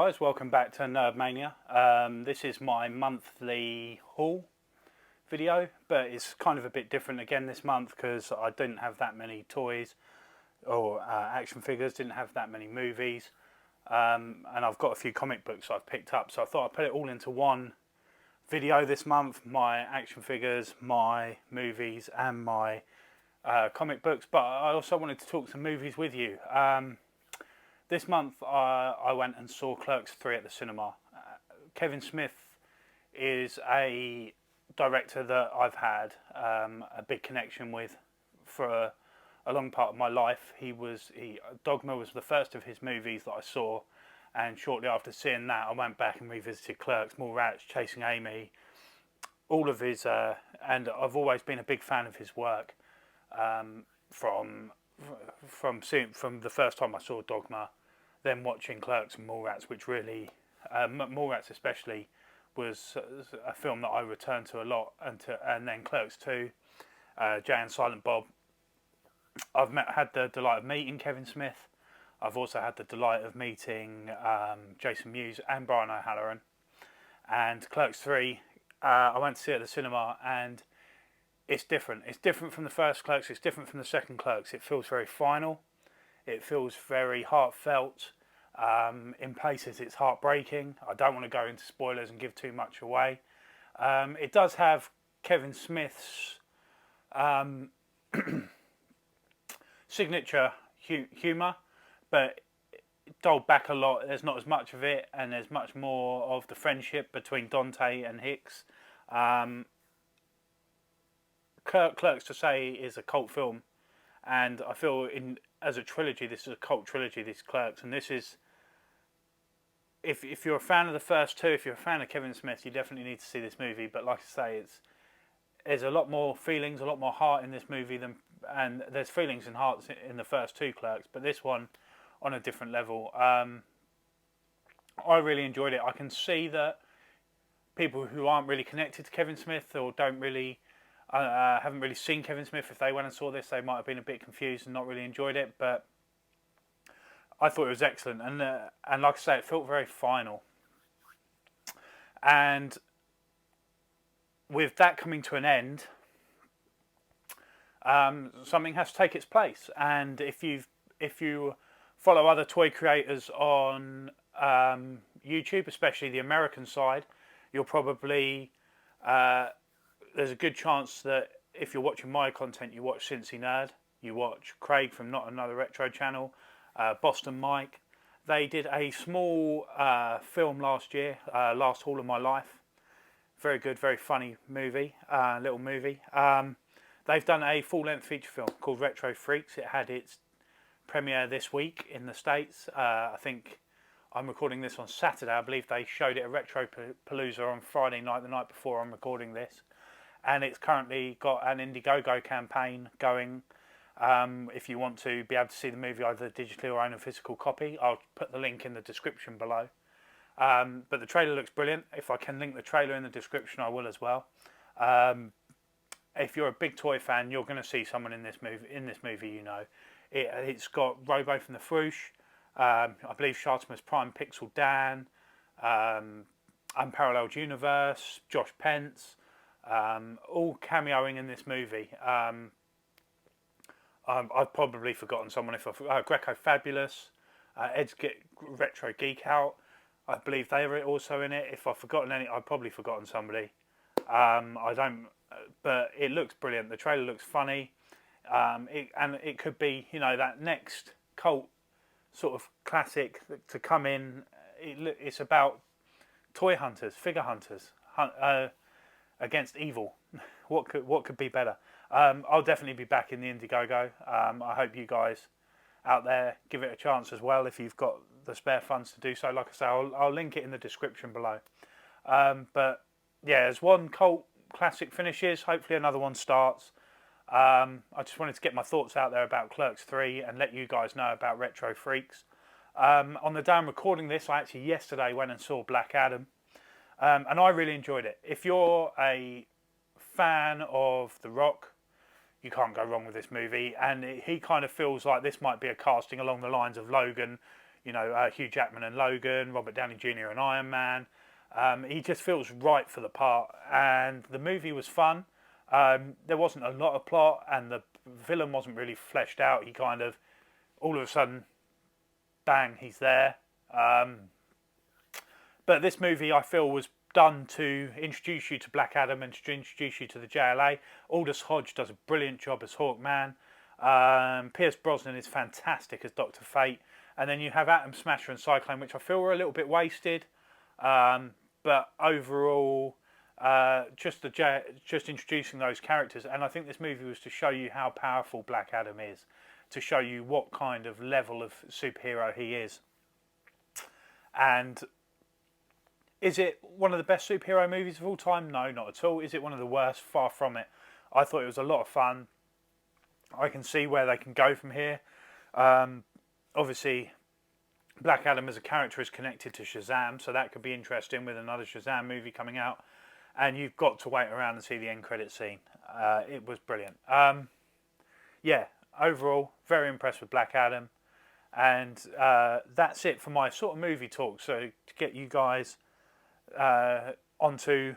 guys, welcome back to Nerd Mania. This is my monthly haul video, but it's kind of a bit different again this month because I didn't have that many toys or action figures, didn't have that many movies, and I've got a few comic books I've picked up, so I thought I'd put it all into one video this month, my action figures, my movies and my comic books, but I also wanted to talk some movies with you. This month I went and saw Clerks 3 at the cinema. Kevin Smith is a director that I've had a big connection with for a long part of my life. Dogma was the first of his movies that I saw, and shortly after seeing that I went back and revisited Clerks, Mallrats, Chasing Amy, all of his, and I've always been a big fan of his work from the first time I saw Dogma, then watching Clerks and Mallrats, which really, Mallrats especially, was a film that I returned to a lot, and then Clerks 2, Jay and Silent Bob. I've had the delight of meeting Kevin Smith. I've also had the delight of meeting Jason Mewes and Brian O'Halloran. And Clerks 3, I went to see it at the cinema, and it's different. It's different from the first Clerks. It's different from the second Clerks. It feels very final. It feels very heartfelt. In places it's heartbreaking. I don't want to go into spoilers and give too much away. It does have Kevin Smith's signature humour, but doled back a lot. There's not as much of it, and there's much more of the friendship between Dante and Hicks. Clerks, to say, is a cult film, and I feel as a trilogy, this is a cult trilogy, this Clerks, and this is, if you're a fan of the first two, if you're a fan of Kevin Smith, you definitely need to see this movie. But like I say, there's a lot more feelings, a lot more heart in this movie and there's feelings and hearts in the first two Clerks, but this one on a different level. I really enjoyed it. I can see that people who aren't really connected to Kevin Smith or don't really haven't really seen Kevin Smith, if they went and saw this, they might have been a bit confused and not really enjoyed it, but I thought it was excellent, and like I say, it felt very final. And with that coming to an end, something has to take its place. And if you follow other toy creators on YouTube, especially the American side, you'll probably there's a good chance that if you're watching my content, you watch Cincy Nerd, you watch Craig from Not Another Retro channel, Boston Mike. They did a small film last year, Last Haul of My Life. Very good, very funny movie, little movie. They've done a full-length feature film called Retro Freaks. It had its premiere this week in the States. I think I'm recording this on Saturday. I believe they showed it at Retro Palooza on Friday night, the night before I'm recording this. And it's currently got an Indiegogo campaign going. If you want to be able to see the movie either digitally or own a physical copy, I'll put the link in the description below. But the trailer looks brilliant. If I can link the trailer in the description, I will as well. If you're a big toy fan, you're going to see someone in this movie. You know, it's got Robo from the Froosh. I believe Shartimus Prime, Pixel Dan, Unparalleled Universe, Josh Pence. All cameoing in this movie. I've probably forgotten someone. Greco Fabulous, Ed's Retro Geek Out, I believe they were also in it. If I've forgotten any, I've probably forgotten somebody. I don't, but it looks brilliant. The trailer looks funny, and it could be, you know, that next cult sort of classic to come in. It's about toy hunters, figure hunters, against evil. What could be better? I'll definitely be back in the Indiegogo. I hope you guys out there give it a chance as well if you've got the spare funds to do so. Like I say, I'll link it in the description below. But yeah, as one cult classic finishes, hopefully another one starts. I just wanted to get my thoughts out there about Clerks 3 and let you guys know about Retro Freaks. On the day I'm recording this, I actually yesterday went and saw Black Adam. And I really enjoyed it. If you're a fan of The Rock, you can't go wrong with this movie. And he kind of feels like this might be a casting along the lines of Logan. You know, Hugh Jackman and Logan, Robert Downey Jr. and Iron Man. He just feels right for the part, and the movie was fun. There wasn't a lot of plot, and the villain wasn't really fleshed out. He kind of, all of a sudden, bang, he's there. But this movie, I feel, was done to introduce you to Black Adam and to introduce you to the JLA. Aldous Hodge does a brilliant job as Hawkman. Pierce Brosnan is fantastic as Dr. Fate. And then you have Atom Smasher and Cyclone, which I feel were a little bit wasted. But overall, just introducing those characters. And I think this movie was to show you how powerful Black Adam is, to show you what kind of level of superhero he is. And is it one of the best superhero movies of all time? No, not at all. Is it one of the worst? Far from it. I thought it was a lot of fun. I can see where they can go from here. Obviously, Black Adam as a character is connected to Shazam, so that could be interesting with another Shazam movie coming out. And you've got to wait around and see the end credit scene. It was brilliant. Yeah, overall, very impressed with Black Adam. And that's it for my sort of movie talk. So to get you guys onto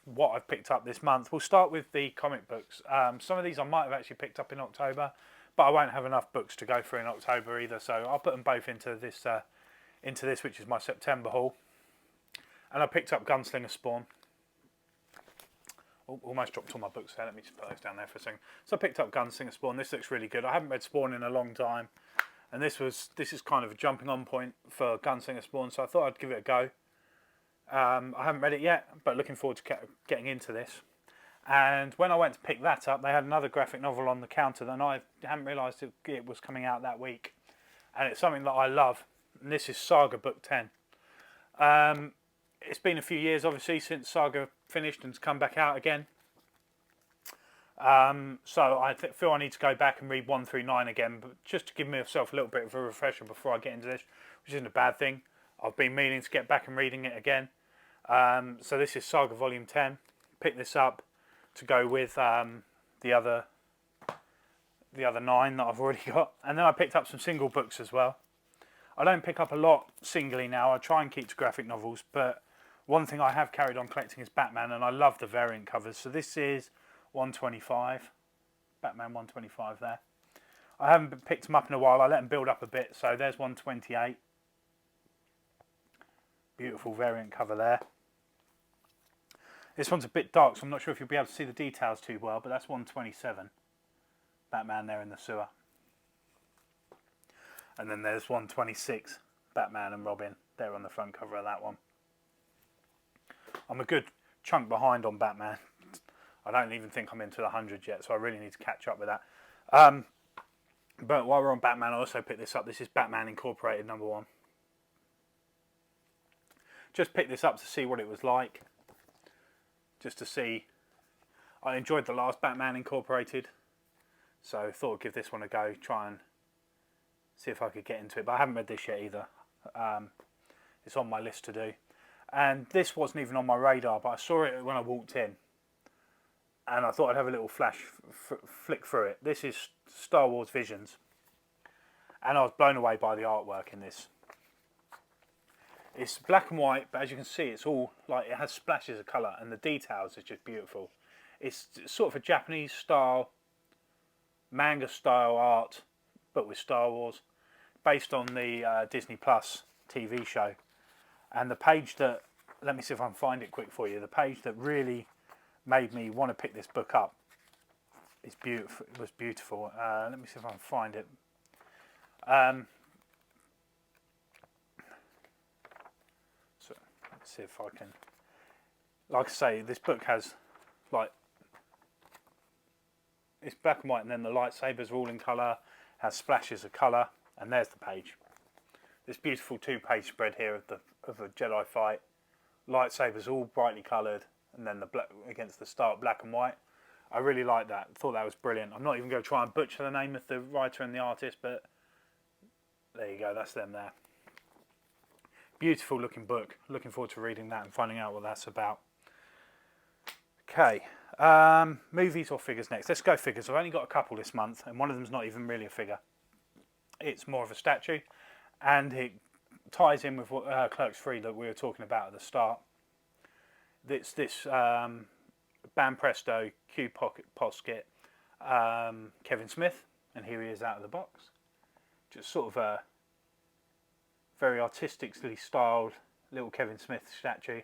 what I've picked up this month, we'll start with the comic books. Some of these I might have actually picked up in October, but I won't have enough books to go through in October either, so I'll put them both into this, which is my September haul. And I picked up Gunslinger Spawn. Oh, almost dropped all my books there. Let me just put those down there for a second. So I picked up Gunslinger Spawn. This looks really good. I haven't read Spawn in a long time, and this is kind of a jumping on point for Gunslinger Spawn, so I thought I'd give it a go. I haven't read it yet, but looking forward to getting into this. And when I went to pick that up, they had another graphic novel on the counter, and I hadn't realised it was coming out that week. And it's something that I love, and this is Saga Book 10. It's been a few years, obviously, since Saga finished and it's come back out again. So I feel I need to go back and read 1 through 9 again, but just to give myself a little bit of a refresher before I get into this, which isn't a bad thing. I've been meaning to get back and reading it again. So this is Saga Volume 10. Pick this up to go with the other 9 that I've already got. And then I picked up some single books as well. I don't pick up a lot singly now. I try and keep to graphic novels, but one thing I have carried on collecting is Batman, and I love the variant covers. So this is 125, Batman 125 there. I haven't picked them up in a while. I let them build up a bit. So there's 128. Beautiful variant cover there. This one's a bit dark, so I'm not sure if you'll be able to see the details too well, but that's 127. Batman there in the sewer. And then there's 126, Batman and Robin there on the front cover of that one. I'm a good chunk behind on Batman. I don't even think I'm into the 100 yet, so I really need to catch up with that. But while we're on Batman, I also picked this up. This is Batman Incorporated #1. Just picked this up to see what it was like. Just to see. I enjoyed the last Batman Incorporated, so thought I'd give this one a go, try and see if I could get into it. But I haven't read this yet either. It's on my list to do. And this wasn't even on my radar, but I saw it when I walked in. And I thought I'd have a little flick through it. This is Star Wars Visions. And I was blown away by the artwork in this. It's black and white, but as you can see, it's all like it has splashes of colour, and the details are just beautiful. It's sort of a Japanese style, manga style art, but with Star Wars, based on the Disney Plus TV show. And the page that, let me see if I can find it quick for you. The page that really made me want to pick this book up is beautiful. It was beautiful. Let me see if I can find it. So let's see if I can. Like I say, this book has like it's black and white, and then the lightsabers are all in colour. Has splashes of colour, and there's the page. This beautiful 2-page spread here of a Jedi fight. Lightsabers all brightly coloured, and then the black against the stark black and white. I really like that. Thought that was brilliant. I'm not even going to try and butcher the name of the writer and the artist, but there you go. That's them there. Beautiful looking book. Looking forward to reading that and finding out what that's about. Okay, movies or figures next? Let's go figures. I've only got a couple this month, and one of them's not even really a figure. It's more of a statue, and it ties in with what Clerks 3 that we were talking about at the start. It's this Bam Presto Q Pocket Posket Kevin Smith, and here he is out of the box. Just sort of a very artistically styled little Kevin Smith statue.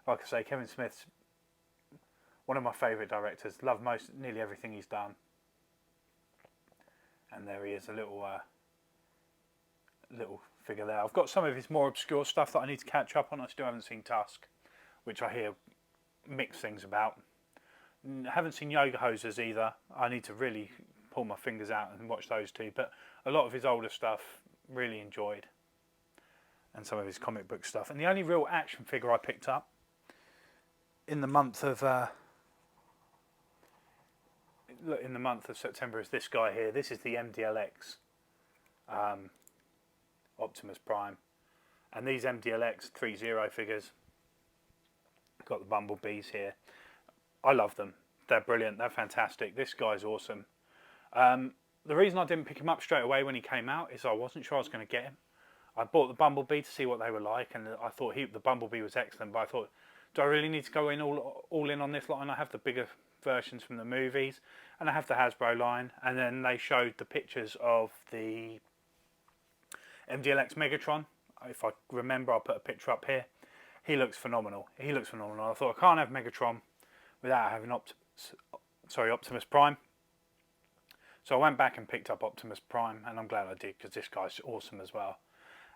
Like I say, Kevin Smith's one of my favourite directors. Love nearly everything he's done. And there he is, a little figure there. I've got some of his more obscure stuff that I need to catch up on. I still haven't seen Tusk, which I hear mixed things about. Haven't seen Yoga Hosers either. I need to really pull my fingers out and watch those two. But a lot of his older stuff really enjoyed, and some of his comic book stuff. And the only real action figure I picked up in the month of September is this guy here. This is the MDLX Optimus Prime, and these MDLX 3.0 figures, got the bumblebees here. I love them. They're brilliant. They're fantastic. This guy's awesome. The reason I didn't pick him up straight away when he came out is I wasn't sure I was going to get him. I bought the Bumblebee to see what they were like, and I thought the Bumblebee was excellent, but I thought, do I really need to go in all in on this line? I have the bigger versions from the movies, and I have the Hasbro line, and then they showed the pictures of the MDLX Megatron. If I remember, I'll put a picture up here. He looks phenomenal. I thought, I can't have Megatron without having Optimus Prime. So I went back and picked up Optimus Prime, and I'm glad I did, because this guy's awesome as well.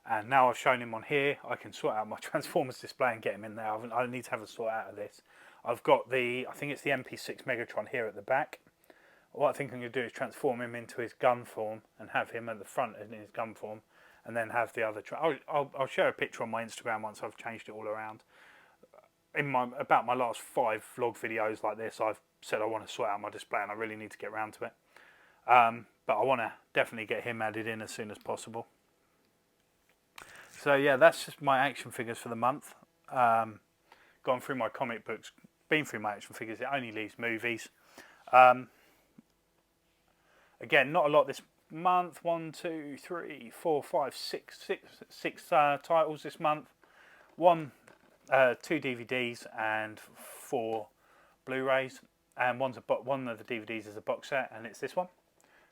And now I've shown him on here, I can sort out my Transformers display and get him in there. I need to have a sort out of this. I've got I think it's the MP6 Megatron here at the back. What I think I'm going to do is transform him into his gun form and have him at the front in his gun form, and then have the other. I'll share a picture on my Instagram once I've changed it all around. About my last 5 vlog videos like this, I've said I want to sort out my display, and I really need to get around to it. But I want to definitely get him added in as soon as possible. So yeah, that's just my action figures for the month. Gone through my comic books, been through my action figures. It only leaves movies. Again, not a lot this month. 1, 2, 3, 4, 5, 6 titles this month. 2 DVDs and 4 Blu-rays, and one of the DVDs is a box set, and it's this one,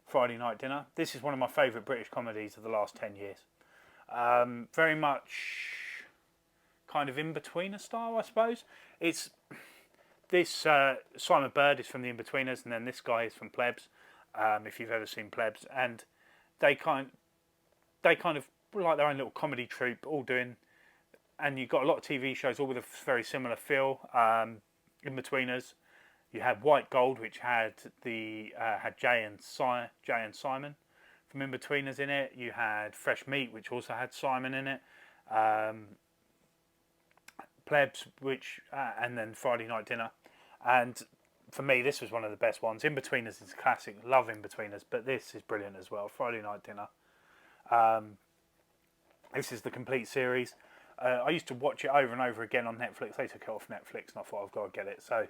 Friday Night Dinner. This is one of my favourite British comedies of the last 10 years. Very much kind of in-betweener style, I suppose. It's this Simon Bird is from the In-Betweeners, and then this guy is from Plebs. If you've ever seen Plebs, and they kind of like their own little comedy troupe, all doing. And you've got a lot of TV shows, all with a very similar feel. In-Betweeners, you had White Gold, which had Jay and Simon from In-Betweeners in it. You had Fresh Meat, which also had Simon in it. Plebs, and then Friday Night Dinner. And for me, this was one of the best ones. In-Betweeners is a classic. Love In-Betweeners, but this is brilliant as well. Friday Night Dinner. This is the complete series. I used to watch it over and over again on Netflix. They took it off Netflix, and I thought, I've got to get it. So,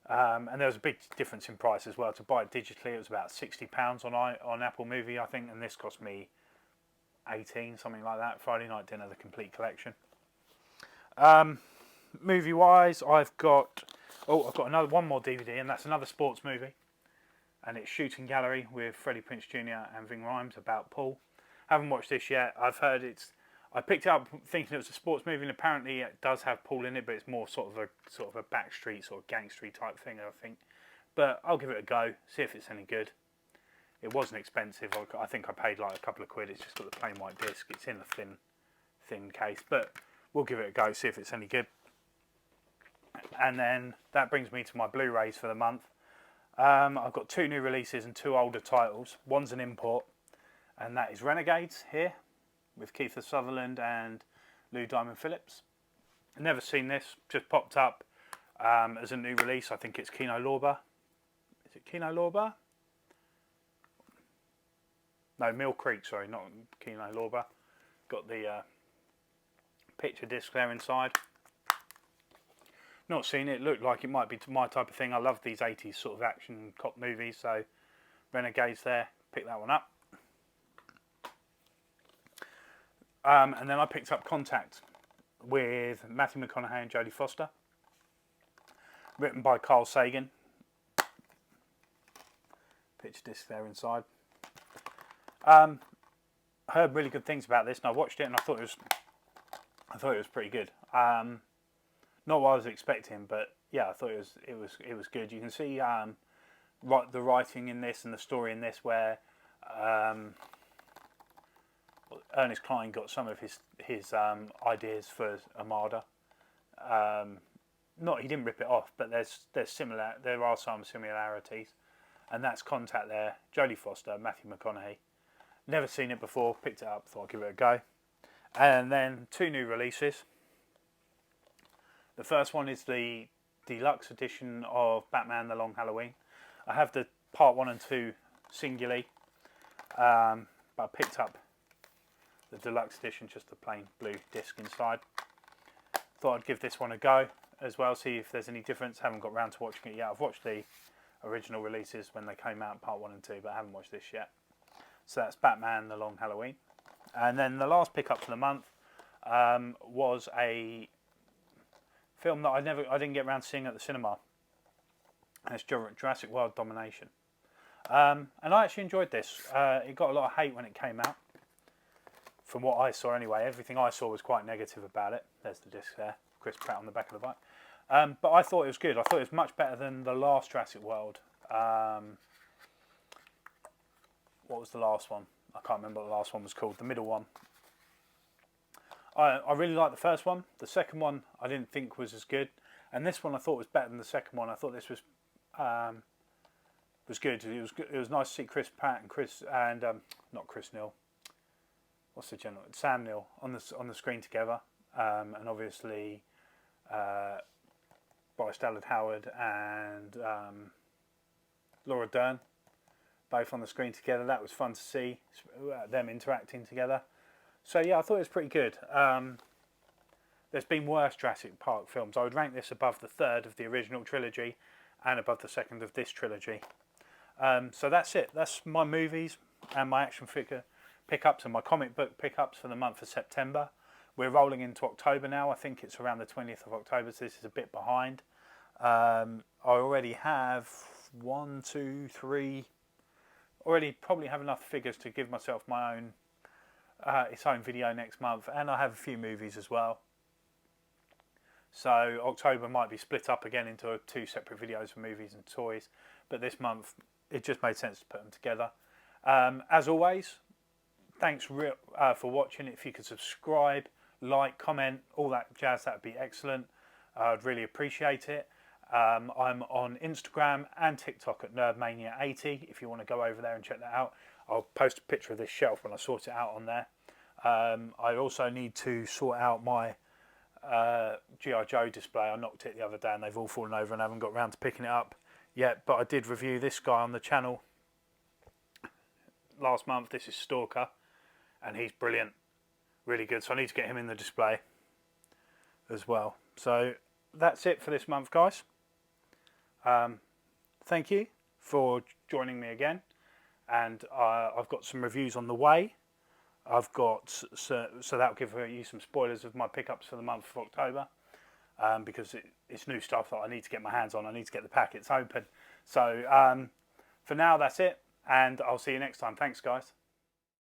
and there was a big difference in price as well. To buy it digitally, it was about £60 on Apple Movie, I think, and this cost me 18, something like that. Friday Night Dinner, the complete collection. Movie-wise, I've got one more DVD, and that's another sports movie, and it's Shooting Gallery with Freddie Prinze Jr. and Ving Rhames about pool. Haven't watched this yet. I've heard I picked it up thinking it was a sports movie, and apparently it does have pool in it, but it's more sort of a backstreet, sort of gangstery type thing, I think. But I'll give it a go, see if it's any good. It wasn't expensive. I think I paid like a couple of quid. It's just got the plain white disc. It's in a thin case, but we'll give it a go, see if it's any good. And then that brings me to my Blu-rays for the month. I've got 2 new releases and 2 older titles. One's an import, and that is Renegades here, with Kiefer Sutherland and Lou Diamond Phillips. Never seen this, just popped up as a new release. I think it's Kino Lorber. Is it Kino Lorber? No, Mill Creek, sorry, not Kino Lorber. Got the picture disc there inside. Not seen it, looked like it might be my type of thing. I love these 80s sort of action cop movies, so Renegades there, pick that one up. And then I picked up Contact with Matthew McConaughey and Jodie Foster, written by Carl Sagan. Picture disc there inside. I heard really good things about this, and I watched it, and I thought it was pretty good. Not what I was expecting, but yeah, I thought it was good. You can see the writing in this and the story in this, where Ernest Cline got some of his ideas for Armada. He didn't rip it off, but there are some similarities, and that's Contact there. Jodie Foster, Matthew McConaughey. Never seen it before, picked it up, thought I'd give it a go. And then 2 new releases. The first one is the deluxe edition of Batman: The Long Halloween. I have the part 1 and 2 singularly, but I picked up the deluxe edition, just the plain blue disc inside. Thought I'd give this one a go as well, see if there's any difference. Haven't got round to watching it yet. I've watched the original releases when they came out, part 1 and 2, but I haven't watched this yet. So that's Batman: The Long Halloween. And then the last pickup for the month was a film that I didn't get around to seeing at the cinema. And it's Jurassic World Domination. And I actually enjoyed this. It got a lot of hate when it came out, from what I saw anyway. Everything I saw was quite negative about it. There's the disc there, Chris Pratt on the back of the bike. But I thought it was good. I thought it was much better than the last Jurassic World. What was the last one? I can't remember what the last one was called. The middle one. I really liked the first one. The second one I didn't think was as good, and this one I thought was better than the second one. I thought this was good. It was nice to see Chris Pratt and not Chris Neal. What's the general? Sam Neill on the screen together, and obviously Bryce Dallas Howard and Laura Dern, both on the screen together. That was fun to see them interacting together. So yeah, I thought it was pretty good. There's been worse Jurassic Park films. I would rank this above the third of the original trilogy and above the second of this trilogy. So that's it. That's my movies and my action figure pickups and my comic book pickups for the month of September. We're rolling into October now. I think it's around the 20th of October, so this is a bit behind. I already have 1, 2, 3... Already probably have enough figures to give myself my own its own video next month, and I have a few movies as well. So October might be split up again into 2 separate videos for movies and toys, but this month it just made sense to put them together. As always, thanks for watching. If you could subscribe, like, comment, all that jazz, that would be excellent. I'd really appreciate it. I'm on Instagram and TikTok at NerdMania80 if you want to go over there and check that out. I'll post a picture of this shelf when I sort it out on there. I also need to sort out my G.I. Joe display. I knocked it the other day and they've all fallen over and I haven't got round to picking it up yet, but I did review this guy on the channel last month. This is Stalker and he's brilliant, really good, so I need to get him in the display as well. So that's it for this month, guys. Thank you for joining me again, and I've got some reviews on the way. I've got so that'll give you some spoilers of my pickups for the month of October, because it's new stuff that I need to get my hands on. I need to get the packets open. So for now, that's it, and I'll see you next time. Thanks, guys.